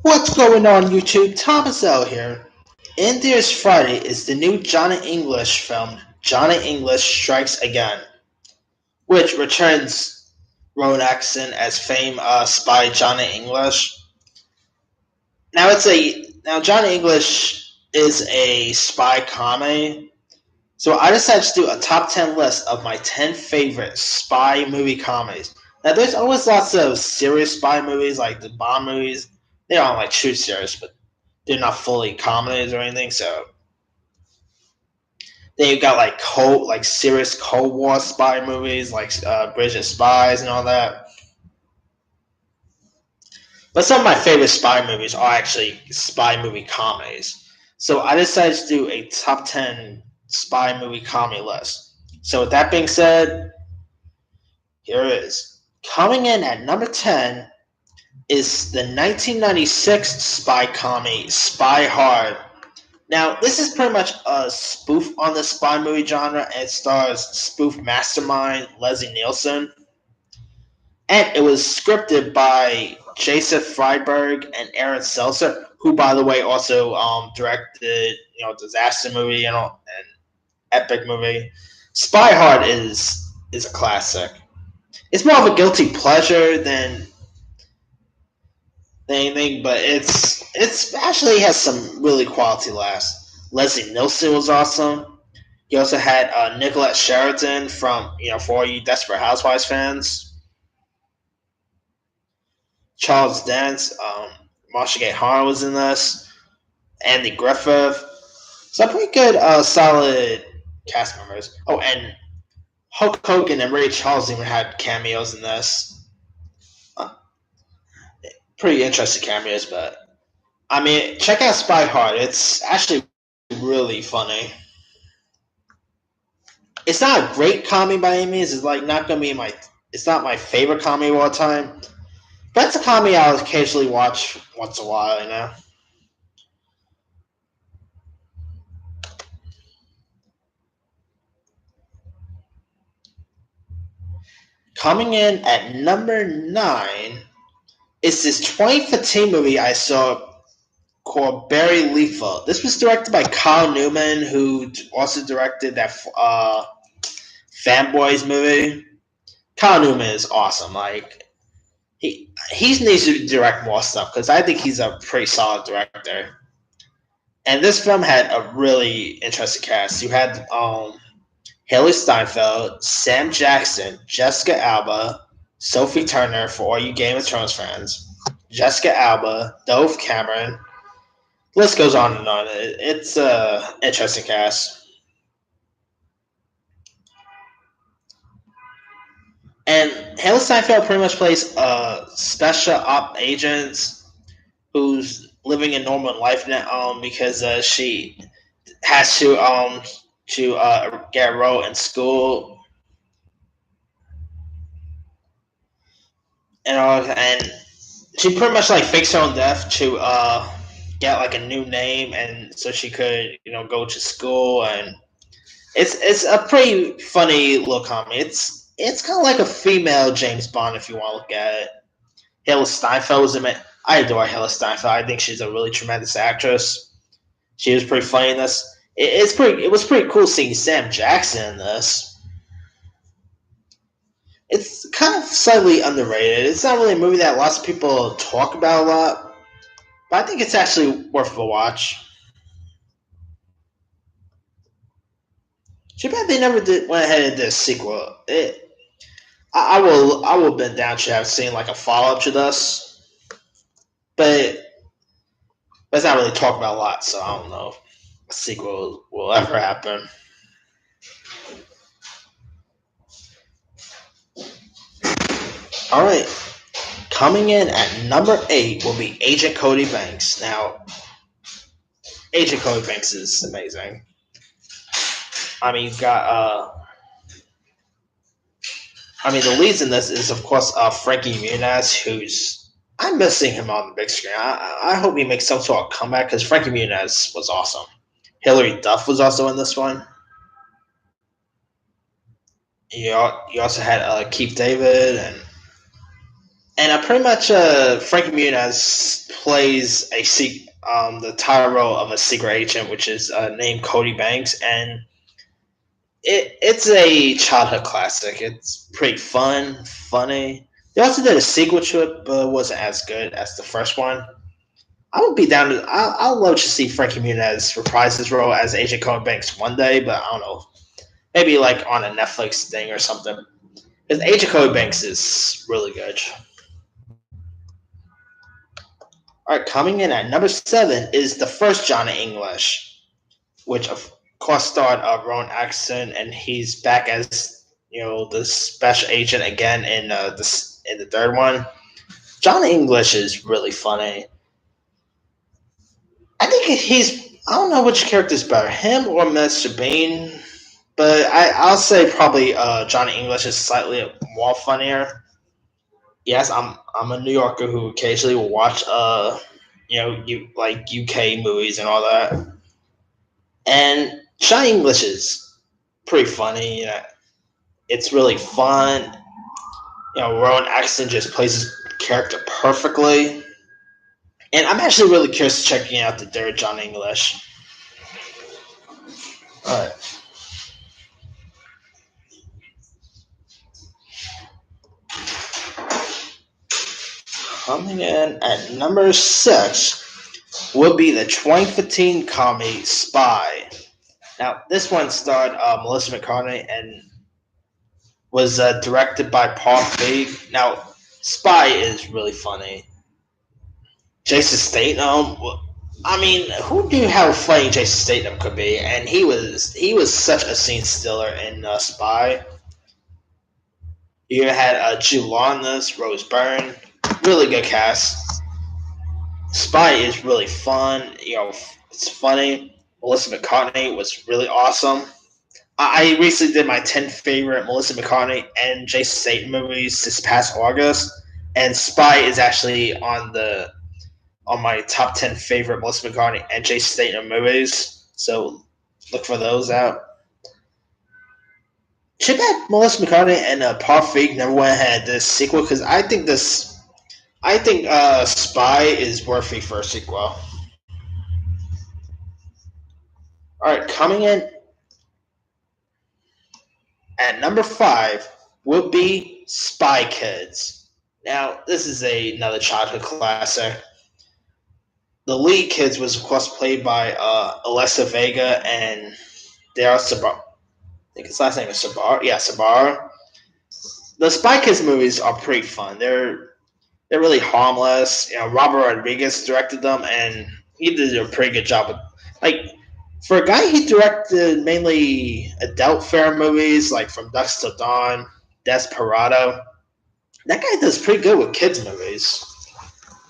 What's going on YouTube? Thomas L here. In This Friday is the new Johnny English film, Johnny English Strikes Again, which returns Rowan Atkinson as famed spy Johnny English. Now Johnny English is a spy comedy, so I decided to do a top 10 list of my 10 favorite spy movie comedies. Now there's always lots of serious spy movies like the Bond movies. They aren't like true serious, but they're not fully comedies or anything. So then you got like serious Cold War spy movies like Bridge of Spies and all that. But some of my favorite spy movies are actually spy movie comedies. So I decided to do a top 10 spy movie comedy list. So with that being said, here it is. Coming in at number 10 is the 1996 spy comedy Spy Hard. Now, this is pretty much a spoof on the spy movie genre, and it stars spoof mastermind Leslie Nielsen. And it was scripted by Joseph Friedberg and Aaron Seltzer, who, by the way, also directed disaster movie and epic movie. Spy Hard is a classic. It's more of a guilty pleasure than anything, but it's actually has some really quality laughs. Leslie Nielsen was awesome. You also had Nicolette Sheridan from for all you Desperate Housewives fans. Charles Dance, Marsha Gay Harden was in this. Andy Griffith. So pretty good, solid cast members. Oh, and Hulk Hogan and Ray Charles even had cameos in this. Uh, Pretty interesting cameos, but I mean, check out Spy Hard. It's actually really funny. It's not a great comedy by any means. It's like not gonna be my. It's not my favorite comedy of all time. But it's a comedy I'll occasionally watch once in a while. Coming in at number 9 is this 2015 movie I saw called Barry Lethal. This was directed by Kyle Newman, who also directed that Fanboys movie. Kyle Newman is awesome. Like he needs to direct more stuff because I think he's a pretty solid director. And this film had a really interesting cast. You had Haley Steinfeld, Sam Jackson, Jessica Alba, Sophie Turner for all you Game of Thrones fans, Jessica Alba, Dove Cameron. The list goes on and on. It's a interesting cast. And Haley Steinfeld pretty much plays a special op agent who's living a normal life now because she has to get enrolled in school and she pretty much like fakes her own death to get like a new name and so she could go to school and it's a pretty funny little comedy. It's kind of like a female James Bond if you want to look at it. Haley Steinfeld was in it. I adore Haley Steinfeld. I think she's a really tremendous actress. She was pretty funny in this. It was pretty cool seeing Sam Jackson in this. It's kind of slightly underrated. It's not really a movie that lots of people talk about a lot, but I think it's actually worth a watch. Too bad they never went ahead and did a sequel. I will have been down to have seen like a follow up to this, but it's not really talked about a lot, so I don't know if a sequel will ever happen. All right, coming in at number 8 will be Agent Cody Banks. Now, Agent Cody Banks is amazing. I mean, you've got the leads in this is of course Frankie Muniz, who's I'm missing him on the big screen. I hope he makes some sort of comeback because Frankie Muniz was awesome. Hilary Duff was also in this one. You also had Keith David and And pretty much Frankie Muniz plays the title role of a secret agent, which is named Cody Banks, and it's a childhood classic. It's pretty fun, funny. They also did a sequel to it, but it wasn't as good as the first one. I would be down to. I'd love to see Frankie Muniz reprise his role as Agent Cody Banks one day, but I don't know. Maybe like on a Netflix thing or something. Because Agent Cody Banks is really good. All right, coming in at number 7 is the first Johnny English, which of course starred Rowan Atkinson, and he's back as the special agent again in the third one. Johnny English is really funny. I think he's. I don't know which character is better, him or Mr. Bean, but I'll say probably Johnny English is slightly more funnier. Yes, I'm a New Yorker who occasionally will watch like UK movies and all that. And Johnny English is pretty funny. It's really fun. Rowan Atkinson just plays his character perfectly. And I'm actually really curious checking out the third Johnny English. All right. Coming in at number 6 will be the 2015 comedy Spy. Now, this one starred Melissa McCartney and was directed by Paul Feig. Now, Spy is really funny. Jason Statham. I mean, who knew how funny Jason Statham could be? And he was such a scene stealer in Spy. You had Jude Law in this, Rose Byrne, really good cast. Spy is really fun. It's funny. Melissa McCartney was really awesome. I recently did my 10 favorite Melissa McCartney and Jason Statham movies this past August, and Spy is actually on my top 10 favorite Melissa McCartney and Jason Statham movies. So look for those out. Too bad Melissa McCartney and Paul Feig never went ahead this sequel because I think Spy is worthy for a sequel. All right, coming in at number 5 will be Spy Kids. Now, this is another childhood classic. The lead kids was, of course, played by Alexa Vega and Daryl Sabar. I think his last name is Sabar. Yeah, Sabar. The Spy Kids movies are pretty fun. They're really harmless. Robert Rodriguez directed them, and he did a pretty good job. Like for a guy, he directed mainly adult fare movies, like From Dusk Till Dawn, Desperado. That guy does pretty good with kids movies.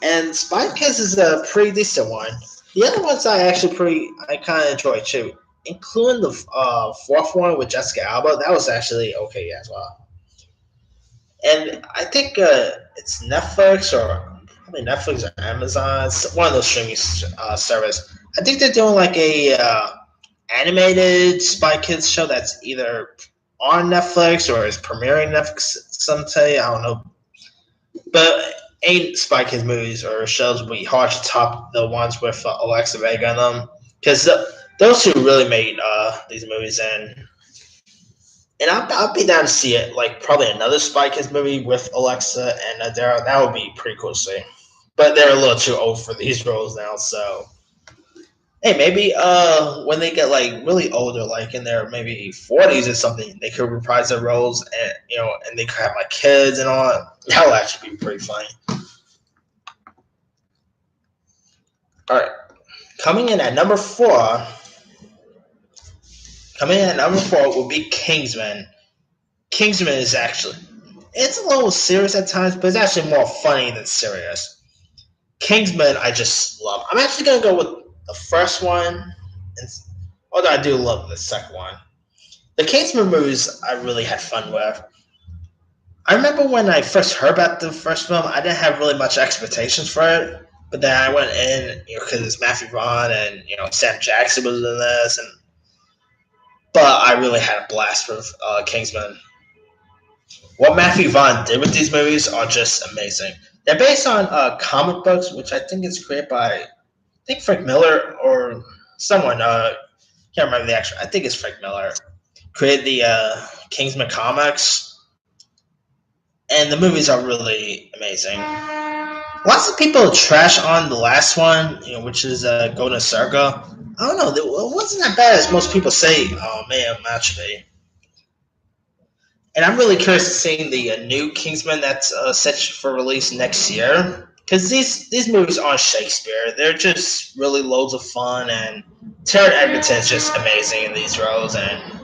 And Spy Kids is a pretty decent one. The other ones I kind of enjoy too, including the fourth one with Jessica Alba. That was actually okay as well. And I think it's Netflix or probably Netflix or Amazon. It's one of those streaming service. I think they're doing like a animated Spy Kids show that's either on Netflix or is premiering Netflix someday. I don't know, but ain't Spy Kids movies or shows will be hard to top the ones with Alexa Vega in them because those two really made these movies and I'll be down to see it. Like probably another Spy Kids movie with Alexa and Daryl. That would be pretty cool to see. But they're a little too old for these roles now, so hey, maybe when they get like really older, like in their maybe 40s or something, they could reprise their roles and and they could have like kids and all. That would actually be pretty funny. All right, coming in at number 4. Coming in at number 4 will be Kingsman. Kingsman is actually it's a little serious at times, but it's actually more funny than serious. Kingsman, I just love. I'm actually gonna go with the first one, and although I do love the second one. The Kingsman movies I really had fun with. I remember when I first heard about the first film, I didn't have really much expectations for it, but then I went in, because it's Matthew Vaughn and Sam Jackson was in this, but I really had a blast with Kingsman. what Matthew Vaughn did with these movies are just amazing. They're based on comic books, which I think is created by Frank Miller or someone. Can't remember the actor. I think it's Frank Miller. Created the Kingsman comics, and the movies are really amazing. Lots of people trash on the last one, which is Golden Circle. I don't know, it wasn't that bad as most people say. Oh man, actually. And I'm really curious to see the new Kingsman that's set for release next year. Because these movies aren't Shakespeare. They're just really loads of fun, and Taron Egerton is just amazing in these roles. And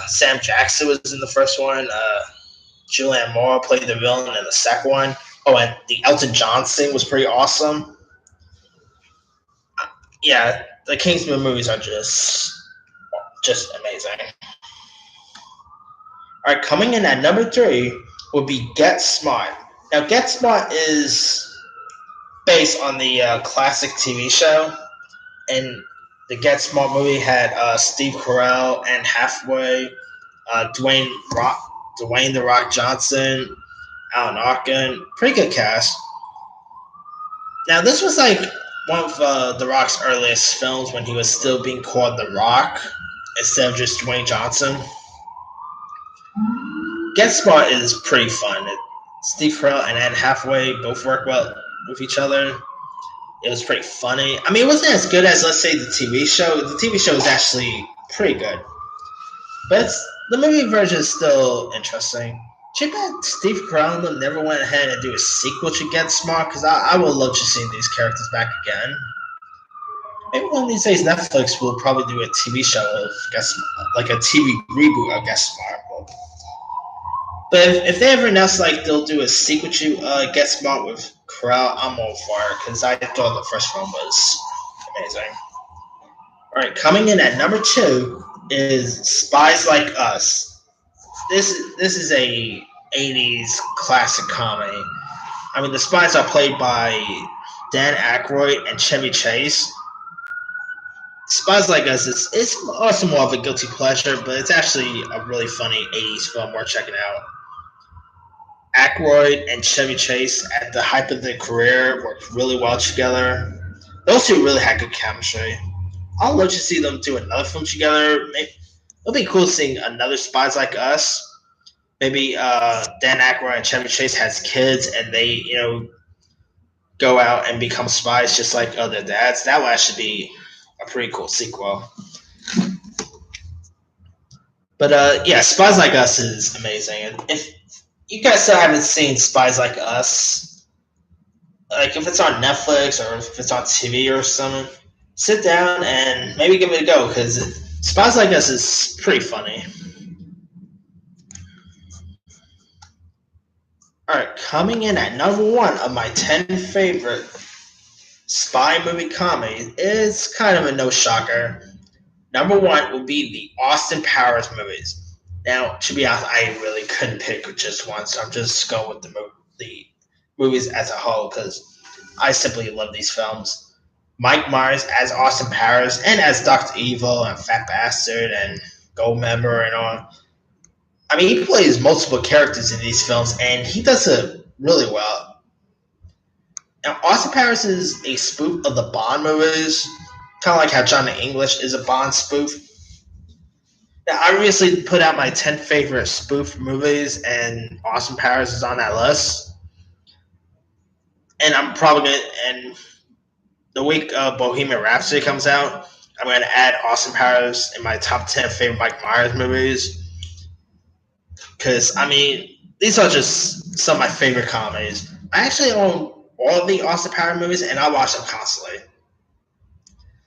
Sam Jackson was in the first one. Julianne Moore played the villain in the second one. Oh, and the Elton John scene was pretty awesome. Yeah, the Kingsman movies are just amazing. All right, coming in at number 3 would be Get Smart. Now, Get Smart is based on the classic TV show, and the Get Smart movie had Steve Carell, Anne Hathaway, Dwayne The Rock Johnson, Alan Arkin. Pretty good cast. Now, this was like one of The Rock's earliest films when he was still being called The Rock instead of just Dwayne Johnson. Get Smart is pretty fun. Steve Carell and Anne Hathaway both work well with each other. It was pretty funny. I mean, it wasn't as good as, let's say, the TV show. The TV show is actually pretty good. But the movie version is still interesting. Too bad Steve Carell never went ahead and do a sequel to Get Smart, because I would love to see these characters back again. Maybe one of these days Netflix will probably do a TV show of Get Smart, like a TV reboot of Get Smart. But if they ever announce they'll do a sequel to Get Smart with Carell, I'm all for it, because I thought the first one was amazing. All right, coming in at number 2 is Spies Like Us. This is a 80s classic comedy. I mean, the spies are played by Dan Aykroyd and Chevy Chase. Spies Like Us is also more of a guilty pleasure, but it's actually a really funny 80s film worth checking out. Aykroyd and Chevy Chase, at the height of their career, worked really well together. Those two really had good chemistry. I'd love to see them do another film together. It'll be cool seeing another Spies Like Us. Maybe Dan Aykroyd and Chevy Chase has kids, and they, go out and become spies just like other dads. That would actually be a pretty cool sequel. But yeah, Spies Like Us is amazing. And if you guys still haven't seen Spies Like Us, like if it's on Netflix or if it's on TV or something, sit down and maybe give it a go, because Spies Like Us is pretty funny. Alright, coming in at number 1 of my 10 favorite spy movie comedies is kind of a no shocker. Number 1 will be the Austin Powers movies. Now, to be honest, I really couldn't pick just one, so I'm just going with the movies as a whole, because I simply love these films. Mike Myers as Austin Powers and as Dr. Evil and Fat Bastard and Goldmember and all. I mean, he plays multiple characters in these films, and he does it really well. Now, Austin Powers is a spoof of the Bond movies, kind of like how Johnny English is a Bond spoof. Now, I recently put out my 10 favorite spoof movies, and Austin Powers is on that list. And I'm probably going to, and the week Bohemian Rhapsody comes out, I'm going to add Austin Powers in my top 10 favorite Mike Myers movies. Because, I mean, these are just some of my favorite comedies. I actually own all of the Austin Powers movies, and I watch them constantly.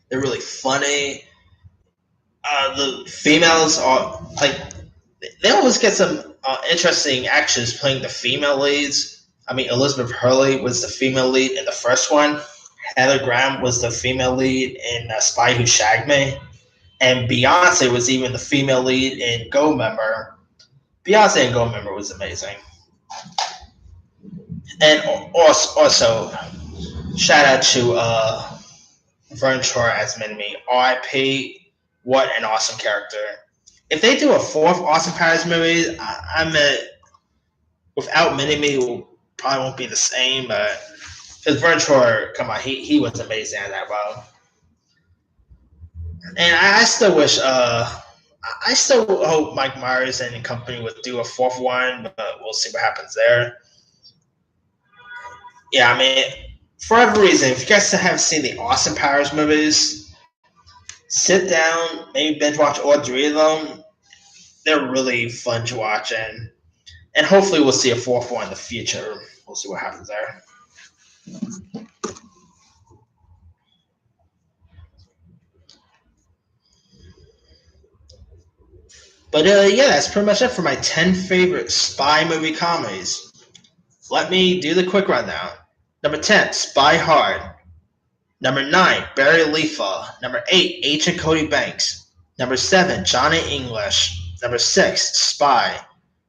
They're really funny. The females are, they always get some interesting actors playing the female leads. I mean, Elizabeth Hurley was the female lead in the first one. Heather Graham was the female lead in Spy Who Shagged Me. And Beyonce was even the female lead in Goldmember. Beyonce and Goldmember was amazing. And also shout out to Vern Troyer as Minnie. R.I.P. What an awesome character. if they do a fourth Austin Powers movie, I admit without Mini-Me, it probably won't be the same. But because Vern come on, he was amazing at that role. And I still wish, I still hope Mike Myers and company would do a fourth one, but we'll see what happens there. Yeah, I mean, for every reason, if you guys haven't seen the Austin Powers movies, sit down, maybe binge watch all three of them. They're really fun to watch, and hopefully we'll see a fourth one in the future. We'll see what happens there. But yeah, that's pretty much it for my 10 favorite spy movie comedies. Let me do the quick rundown. Number 10, Spy Hard. Number 9, Barry Lefa. Number 8, Agent Cody Banks. Number 7, Johnny English. Number 6, Spy.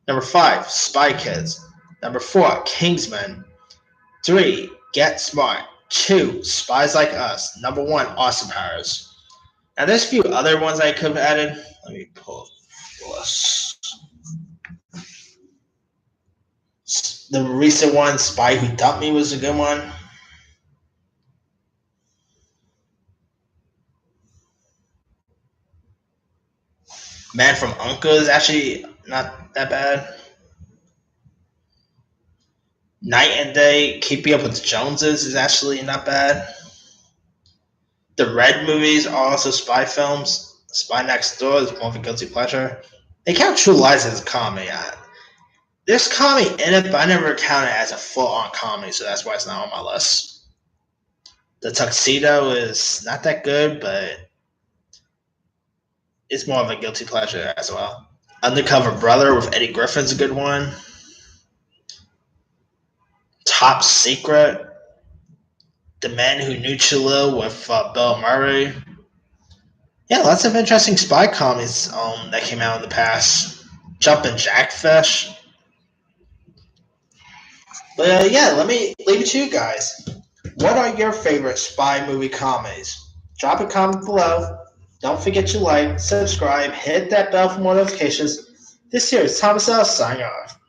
Number 5, Spy Kids. Number 4, Kingsman. 3, Get Smart. 2, Spies Like Us. Number 1, Austin Powers. Now there's a few other ones I could have added. Let me pull the list. The recent one, Spy Who Dumped Me, was a good one. Man from U.N.C.L.E. is actually not that bad. Night and Day, Keeping Up with the Joneses is actually not bad. The Red movies are also spy films. Spy Next Door is more of a guilty pleasure. They count True Lies as a comedy. There's comedy in it, but I never count it as a full-on comedy, so that's why it's not on my list. The Tuxedo is not that good, but it's more of a guilty pleasure as well. Undercover Brother with Eddie Griffin's a good one. Top Secret. The Man Who Knew Chalil with Bill Murray. Yeah, lots of interesting spy comedies that came out in the past. Jumpin' Jackfish. But yeah, let me leave it to you guys. What are your favorite spy movie comedies? Drop a comment below. Don't forget to like, subscribe, hit that bell for more notifications. This here is Thomas L. signing off.